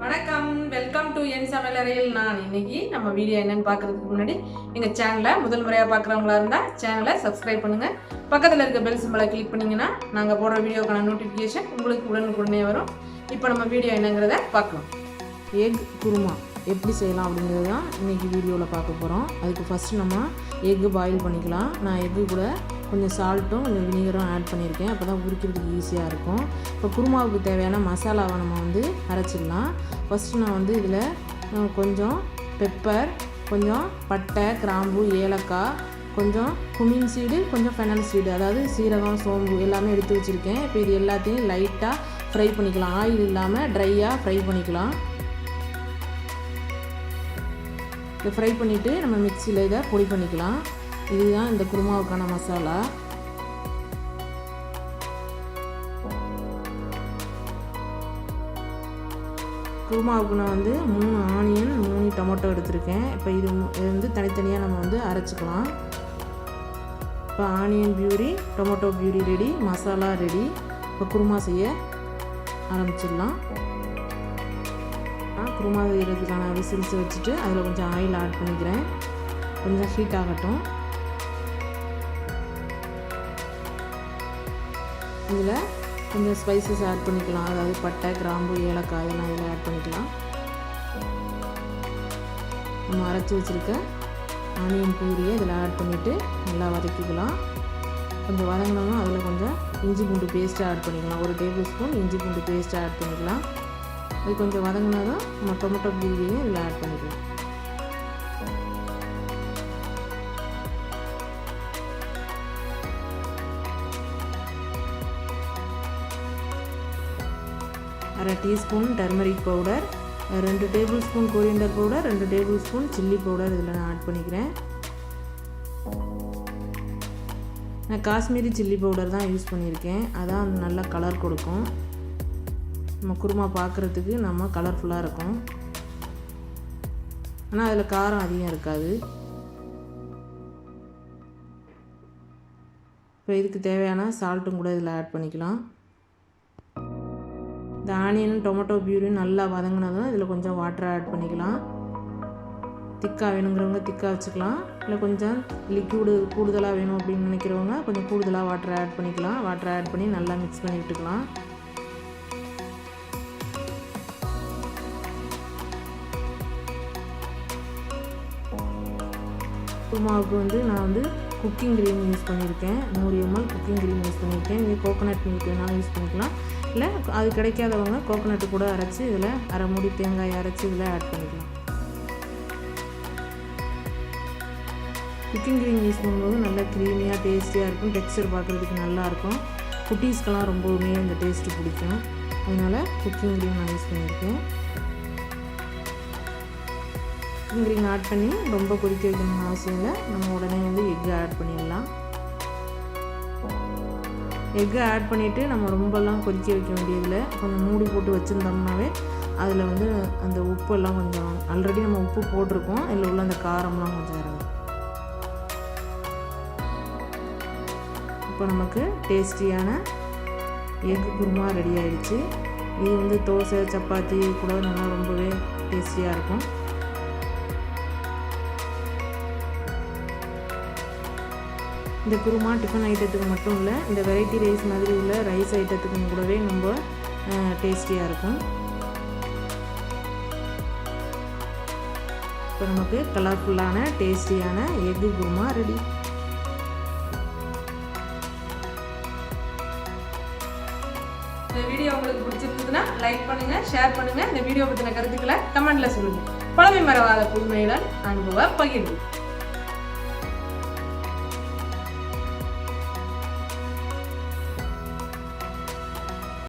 வணக்கம், welcome to என் சமையலறையில். நான் இன்னைக்கு நம்ம வீடியோ என்னன்னு பார்க்கறதுக்கு முன்னாடி எங்கள் சேனலை முதல் முறையாக பார்க்குறவங்களா இருந்தால் சேனலை சப்ஸ்கிரைப் பண்ணுங்கள். பக்கத்தில் இருக்க பெல் சிம்பலை கிளிக் பண்ணிங்கன்னா நாங்கள் போடுற வீடியோக்கான நோட்டிஃபிகேஷன் உங்களுக்கு உடனுக்குடனே வரும். இப்போ நம்ம வீடியோ என்னங்கிறத பார்க்கலாம். எக் குருமா எப்படி செய்யலாம் அப்படிங்கிறது தான் இன்றைக்கி வீடியோவில் பார்க்க போகிறோம். அதுக்கு ஃபஸ்ட்டு நம்ம எக்கு பாயில் பண்ணிக்கலாம். நான் எக்கு கூட கொஞ்சம் சால்ட்டும் கொஞ்சம் வினிகரும் ஆட் பண்ணியிருக்கேன். அப்போ தான் உரிக்கிறதுக்கு ஈஸியாக இருக்கும். இப்போ குருமாவுக்கு தேவையான மசாலாவை நம்ம அரைச்சிடலாம். ஃபஸ்ட்டு நான் இதில் கொஞ்சம் பெப்பர், கொஞ்சம் பட்டை, கிராம்பு, ஏலக்காய், கொஞ்சம் குமின் சீடு, கொஞ்சம் ஃபெனல் சீடு, அதாவது சீரகம், சோம்பு எல்லாமே எடுத்து வச்சுருக்கேன். இப்போ இது எல்லாத்தையும் லைட்டாக ஃப்ரை பண்ணிக்கலாம். ஆயில் இல்லாமல் ட்ரையாக ஃப்ரை பண்ணிக்கலாம். இதை ஃப்ரை பண்ணிவிட்டு நம்ம மிக்சியில் இதை பொடி பண்ணிக்கலாம். இதுதான் இந்த குருமாவுக்கான மசாலா. குருமாவுக்கு நான் 3 ஆனியன், 3 டொமேட்டோ எடுத்திருக்கேன். இப்போ இது தனித்தனியாக நம்ம அரைச்சிக்கலாம். இப்போ onion puree, tomato puree ready, masala ready. இப்போ குருமா செய்ய ஆரம்பிச்சிடலாம். குருமா செய்கிறதுக்கான விசில்ஸ் வச்சுட்டு அதில் கொஞ்சம் ஆயில் ஆட் பண்ணிக்கிறேன். கொஞ்சம் ஹீட் ஆகட்டும். இதில் கொஞ்சம் ஸ்பைசஸ் ஆட் பண்ணிக்கலாம். அதாவது பட்டை, கிராம்பு, ஏலக்காய் இதெல்லாம் இதில் ஆட் பண்ணிக்கலாம். நம்ம அரைச்சி வச்சுருக்க ஆனியன் பூரியை இதில் ஆட் பண்ணிவிட்டு நல்லா வதக்கிக்கலாம். கொஞ்சம் வதங்கினோம்னா அதில் கொஞ்சம் இஞ்சி பூண்டு பேஸ்ட்டு ஆட் பண்ணிக்கலாம். 1 டேபிள் ஸ்பூன் இஞ்சி பூண்டு பேஸ்ட்டு ஆட் பண்ணிக்கலாம். அது கொஞ்சம் வதங்கினதும் நம்ம டொமேட்டோ பியூரியும் இதில் ஆட் பண்ணிக்கலாம். அரை teaspoon turmeric powder, 2 table spoon coriander powder, 2 table spoon chilli powder இதில் நான் ஆட் பண்ணிக்கிறேன். நான் காஷ்மீரி சில்லி பவுடர் தான் யூஸ் பண்ணியிருக்கேன். அதான் நல்ல கலர் கொடுக்கும். நம்ம குருமா பார்க்குறதுக்கு நம்ம கலர்ஃபுல்லாக இருக்கும். ஆனால் அதில் காரம் அதிகம் இருக்காது. இப்போ இதுக்கு தேவையான சால்ட்டும் கூட இதில் ஆட் பண்ணிக்கலாம். இந்த ஆனியன், டொமேட்டோ பியூரியும் நல்லா வதங்கினதும் இதில் கொஞ்சம் வாட்டர் ஆட் பண்ணிக்கலாம். திக்காக வேணுங்கிறவங்க திக்காக வச்சுக்கலாம். இல்லை கொஞ்சம் லிக்யூடு கூடுதலாக வேணும் அப்படின்னு நினைக்கிறவங்க கொஞ்சம் கூடுதலாக வாட்டர் ஆட் பண்ணிக்கலாம். வாட்டர் ஆட் பண்ணி நல்லா மிக்ஸ் பண்ணி விட்டுக்கலாம். குருமாவுக்கு நான் குக்கிங் க்ரீம் யூஸ் பண்ணியிருக்கேன். 100 ml குக்கிங் க்ரீம் யூஸ் பண்ணியிருக்கேன். இது கோகோனட் மில்க் வேணாலும் யூஸ் பண்ணிக்கலாம். இல்லை அது கிடைக்காதவங்க கோகோனட்டு கூட அரைச்சி இதில் அரை மூடி தேங்காய் அரைச்சி இதில் ஆட் பண்ணிக்கலாம். குக்கிங் க்ரீம் யூஸ் பண்ணும்போது நல்லா க்ரீமியாக டேஸ்டியாக இருக்கும். டெக்ஸ்சர் பார்க்குறதுக்கு நல்லாயிருக்கும். குட்டீஸ்க்கெல்லாம் ரொம்பவுமே இந்த டேஸ்ட்டு பிடிக்கும். அதனால் குக்கிங் க்ரீம் நான் யூஸ் பண்ணியிருக்கேன். குக்கிங் க்ரீம் ஆட் பண்ணி ரொம்ப கொதிக்க வைக்கணும்னு அவசியம் இல்லை. நம்ம உடனே எக்கு ஆட் பண்ணிடலாம். எக்கு ஆட் பண்ணிவிட்டு நம்ம ரொம்பலாம் கொதிக்க வைக்க வேண்டியதில்லை. கொஞ்சம் மூடி போட்டு வச்சுருந்தோம்னாவே அதில் அந்த உப்பெல்லாம் கொஞ்சம் ஆல்ரெடி நம்ம உப்பு போட்டிருக்கோம். அதில் உள்ள அந்த காரம்லாம் கொஞ்சம் இறங்கும். இப்போ நமக்கு டேஸ்டியான எக்கு குருமா ரெடி ஆகிடுச்சு. இது தோசை, சப்பாத்தி கூட நல்லா ரொம்பவே டேஸ்டியாக இருக்கும். இந்த குருமா டிஃபன் ஐட்டத்துக்கு மட்டும் இல்லை, இந்த வெரைட்டி ரைஸ் மாதிரி உள்ள ரைஸ் ஐட்டத்துக்கும் கூடவே ரொம்ப டேஸ்டியாக இருக்கும். இப்போ நமக்கு கலர்ஃபுல்லான டேஸ்டியான எக்கு குருமா ரெடி. இந்த வீடியோ உங்களுக்கு பிடிச்சிருந்ததுன்னா லைக் பண்ணுங்கள், ஷேர் பண்ணுங்கள். இந்த வீடியோ பற்றின கருத்துக்களை கமெண்ட்டில் சொல்லுங்கள். பழமை மறவாத புதுமையுடன் அனுபவ பகிர்வு.